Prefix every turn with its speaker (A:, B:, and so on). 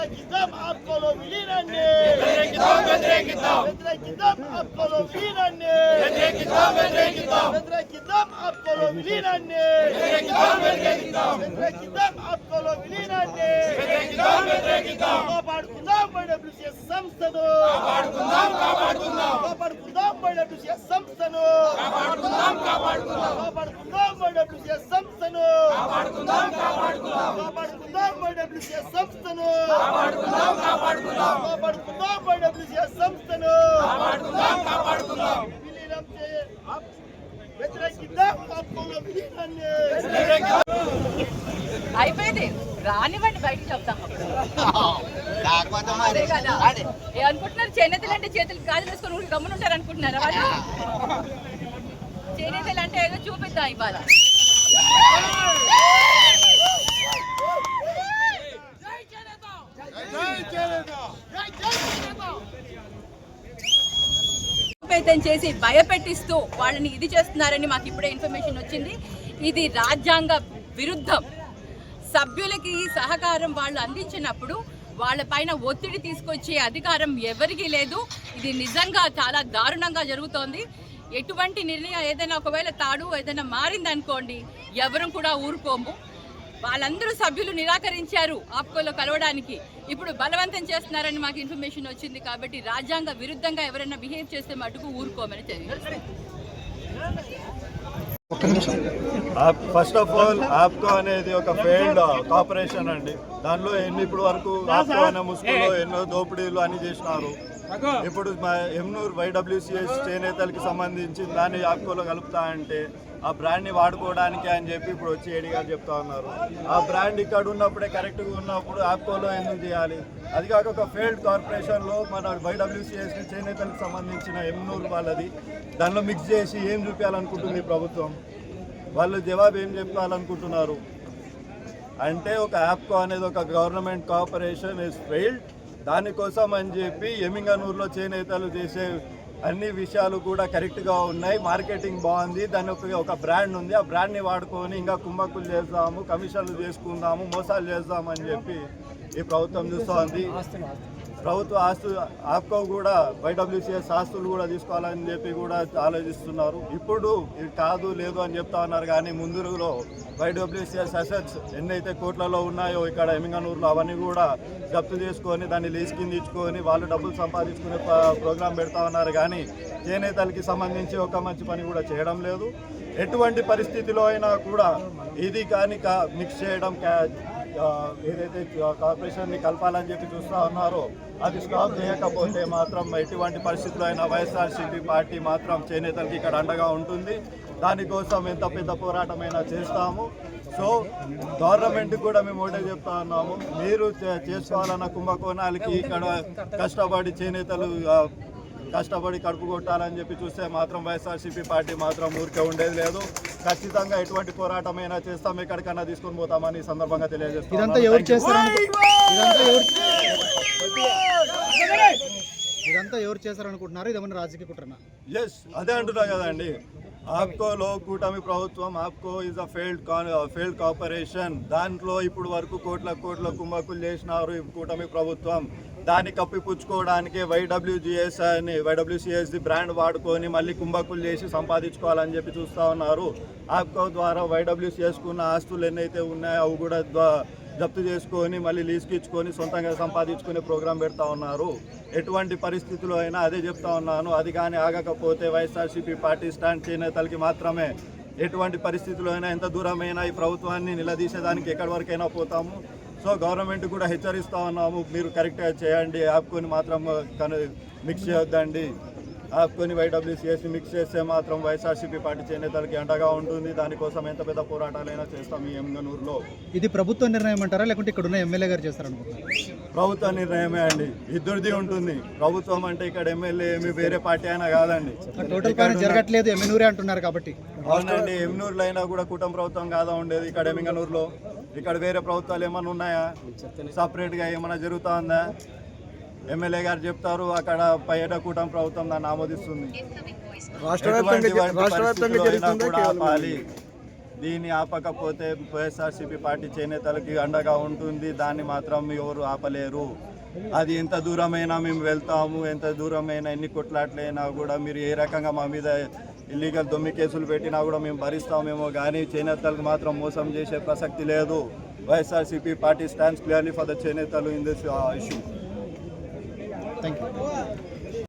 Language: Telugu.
A: వ్యతిరేకిద్దాం ఆప్కోలో విలీనాన్ని వ్యతిరేకిద్దాం ఆప్కోలో విలీనాన్ని వ్యతిరేకిద్దాం ఆప్కోలో విలీనాన్ని వ్యతిరేకిద్దాం ఆప్కోలో విలీనాన్ని కాపాడుకుందాం వైడబ్ల్యూసీఎస్ సంస్థను కాపాడుకుందాం వైడబ్ల్యూసీఎస్ సంస్థను కాపాడుకుందాం వైడబ్ల్యూసీఎస్ సంస్థను కాపాడుకుందాం వైడబ్ల్యూసీఎస్ సంస్థను కాపాడుకుందాం వైడబ్ల్యూసీఎస్ సంస్థను విలీనం వ్యతిరేకిద్దాం ఆప్కోలో విలీనాన్ని
B: అయిపోయింది రానివ్వండి బయటకు చెప్తాం అదే కదా అనుకుంటున్నారు చేనేతలు అంటే చేతులు గాజులు వేసుకొని గమ్మునుంటారు అనుకుంటున్నారా వాళ్ళు చేనేతలు అంటే ఏదో చూపిద్దాం ఇవాళ చేసి భయపెట్టిస్తూ వాళ్ళని ఇది చేస్తున్నారని మాకు ఇప్పుడే ఇన్ఫర్మేషన్ వచ్చింది. ఇది రాజ్యాంగ విరుద్ధం. సభ్యులకి సహకారం వాళ్ళు అందించినప్పుడు వాళ్ళ పైన ఒత్తిడి తీసుకొచ్చే అధికారం ఎవరికీ లేదు. ఇది నిజంగా చాలా దారుణంగా జరుగుతోంది. ఎటువంటి నిర్ణయం ఏదైనా ఒకవేళ ఏదైనా మారిందనుకోండి ఎవరు కూడా ఊరుకోము. వాళ్ళందరూ సభ్యులు నిరాకరించారు ఆప్కోలో కలవడానికి. ఇప్పుడు బలవంతం చేస్తున్నారని మాకు ఇన్ఫర్మేషన్ వచ్చింది. కాబట్టి రాజ్యాంగ విరుద్ధంగా ఎవరైనా బిహేవ్ చేస్తే మటుకు ఊరుకోమని తెలియదు.
C: ఫస్ట్ ఆఫ్ ఆల్ ఆప్కో అనేది ఒక ఫెయిల్డ్ కార్పొరేషన్ అండి. దానిలో ఇప్పుడు వరకు ఆప్కో అనే ముసుగులో ఎన్నో దోపిడీలు అని చేసినారు. ఇప్పుడు ఎమ్నూర్ వైడబ్ల్యూసీఎస్ చేనేతలకి సంబంధించి దాన్ని ఆప్కోలో కలుపుతా అంటే ఆ బ్రాండ్ని వాడుకోవడానికి అని చెప్పి ఇప్పుడు వచ్చి ఏడీ గారు చెప్తా ఉన్నారు. ఆ బ్రాండ్ ఇక్కడ ఉన్నప్పుడే కరెక్ట్గా ఉన్నప్పుడు ఆప్కోలో ఎందుకు చేయాలి? అది కాక ఒక ఫెయిల్డ్ కార్పొరేషన్లో మన వైడబ్ల్యూసీఎస్ చేనేతలకు సంబంధించిన ఎమ్నూర్ వాళ్ళది దానిలో మిక్స్ చేసి ఏం చూపించాలనుకుంటుంది ప్రభుత్వం? వాళ్ళు జవాబు ఏం చెప్పాలనుకుంటున్నారు అంటే ఒక ఆప్కో అనేది ఒక గవర్నమెంట్ కార్పొరేషన్ ఇస్ ఫెయిల్డ్. దానికోసం అని చెప్పి ఎమింగనూరులో చేనేతలు చేసే అన్ని విషయాలు కూడా కరెక్ట్గా ఉన్నాయి. మార్కెటింగ్ బాగుంది. దాని ఒక బ్రాండ్ ఉంది. ఆ బ్రాండ్ని వాడుకొని ఇంకా కుంభకులు చేద్దాము, కమిషన్లు చేసుకుందాము, మోసాలు చేద్దాము అని చెప్పి ఈ ప్రభుత్వం చూస్తోంది. ప్రభుత్వ ఆప్కో కూడా వైడబ్ల్యూసీఎస్ ఆస్తులు కూడా తీసుకోవాలని చెప్పి కూడా ఆలోచిస్తున్నారు. ఇప్పుడు ఇది కాదు లేదు అని చెప్తా ఉన్నారు. కానీ ముందులో వైడబ్ల్యూసీఎస్ అసెట్స్ ఎన్నైతే కోట్లలో ఉన్నాయో ఇక్కడ ఎమింగనూరులో అవన్నీ కూడా జప్తు చేసుకొని దాన్ని లీజ్ కింద ఇచ్చుకొని వాళ్ళు డబ్బులు సంపాదించుకునే ప్రోగ్రాం పెడతా ఉన్నారు. కానీ చేనేతలకి సంబంధించి ఒక మంచి పని కూడా చేయడం లేదు. ఎటువంటి పరిస్థితిలో అయినా కూడా ఇది కానీ మిక్స్ చేయడం ఏదైతే కార్పొరేషన్ని కలపాలని చెప్పి చూస్తూ ఉన్నారో అది స్టాప్ చేయకపోతే మాత్రం ఎటువంటి పరిస్థితుల్లో అయినా వైఎస్ఆర్సీపీ పార్టీ మాత్రం చేనేతలకి ఇక్కడ అండగా ఉంటుంది. దానికోసం ఎంత పెద్ద పోరాటమైనా చేస్తాము. సో గవర్నమెంట్కి కూడా మేము ఒకటే చెప్తా ఉన్నాము, మీరు చేసుకోవాలన్న కుంభకోణాలకి ఇక్కడ కష్టపడి చేనేతలు కష్టపడి కడుపు కొట్టాలని చెప్పి చూస్తే మాత్రం వైఎస్ఆర్సీపీ పార్టీ మాత్రం ఊరికే ఉండేది లేదు. ఖచ్చితంగా ఎటువంటి పోరాటమైనా చేస్తాం, ఎక్కడికన్నా తీసుకొని పోతామని ఈ సందర్భంగా తెలియజేస్తాం.
D: ఇదంతా ఎవరు చేశారనుకుంటున్నారు? ఇదేమన్నా రాజకీయ కుట్రనా?
C: ఎస్, అదే అంటున్నా కదండి. ఆప్కోలో కూటమి ప్రభుత్వం, APCO is a failed corporation. దాంట్లో ఇప్పుడు వరకు కోట్ల కుంభకులు చేసినారు ఈ కూటమి ప్రభుత్వం. దాన్ని కప్పిపుచ్చుకోవడానికే వైడబ్ల్యూసీఎస్ బ్రాండ్ వాడుకొని మళ్ళీ కుంభకులు చేసి సంపాదించుకోవాలని చెప్పి చూస్తూ ఉన్నారు. ఆప్కో ద్వారా వైడబ్ల్యూసీఎస్కు ఉన్న ఆస్తులు ఎన్నైతే ఉన్నాయో అవి కూడా జప్తు చేసుకొని మళ్ళీ లీజ్కి ఇచ్చుకొని సొంతంగా సంపాదించుకునే ప్రోగ్రాం పెడతా ఉన్నారు. ఎటువంటి పరిస్థితుల్లో అయినా అదే చెప్తా ఉన్నాను, అది కానీ ఆగకపోతే వైఎస్ఆర్సీపీ పార్టీ స్టాండ్ చేనేతలకి మాత్రమే. ఎటువంటి పరిస్థితుల్లో అయినా ఎంత దూరమైనా ఈ ప్రభుత్వాన్ని నిలదీసేదానికి ఎక్కడి వరకైనా పోతాము. సో గవర్నమెంట్ కూడా హెచ్చరిస్తూ ఉన్నాము, మీరు కరెక్ట్గా చేయండి, ఆప్కొని మాత్రం మిక్స్ చేయొద్దండి. ఆప్కొని వైడబ్ల్యూసీఎస్ మిక్స్ చేస్తే మాత్రం వైఎస్ఆర్సీపీ పార్టీ చేనేతలకి అండగా ఉంటుంది. దానికోసం ఎంత పెద్ద పోరాటాలైనా చేస్తాం ఈ ఎమ్గనూరులో.
D: ఇది ప్రభుత్వ నిర్ణయం అంటారా లేకుంటే ఇక్కడ ఉన్న ఎమ్మెల్యే గారు చేస్తారనుకుంటున్నారు?
C: ప్రభుత్వ నిర్ణయమే అండి, ఇద్దరిది ఉంటుంది. ప్రభుత్వం అంటే ఇక్కడ ఎమ్మెల్యే ఏమి వేరే పార్టీ అయినా కాదండి.
D: టోటల్ పైన జరగట్లేదు, ఎమ్మెనూరే అంటున్నారు కాబట్టి.
C: అవునండి, ఎమ్నూరులో అయినా కూడా కూటమి ప్రభుత్వం కాదా ఉండేది. ఇక్కడ ఎమ్మిగనూరులో ఇక్కడ వేరే ప్రభుత్వాలు ఏమైనా ఉన్నాయా? సపరేట్గా ఏమైనా జరుగుతూ ఉందా? ఎమ్మెల్యే గారు చెప్తారు, అక్కడ పైన కూటమి ప్రభుత్వం దాన్ని ఆమోదిస్తుంది. దీన్ని ఆపకపోతే వైఎస్ఆర్సీపీ పార్టీ చేనేతలకి అండగా ఉంటుంది. దాన్ని మాత్రం ఎవరు ఆపలేరు. అది ఎంత దూరమైనా మేము వెళ్తాము, ఎంత దూరమైనా ఎన్ని కొట్లాట్లైనా కూడా మీరు ఏ రకంగా మా మీద ఇల్లీగల్ దొమ్మి కేసులు పెట్టినా కూడా మేము భరిస్తామేమో, కానీ చేనేతలకు మాత్రం మోసం చేసే ప్రసక్తి లేదు. YSRCP party stands clearly for the చేనేతలు in this issue.
D: Thank you.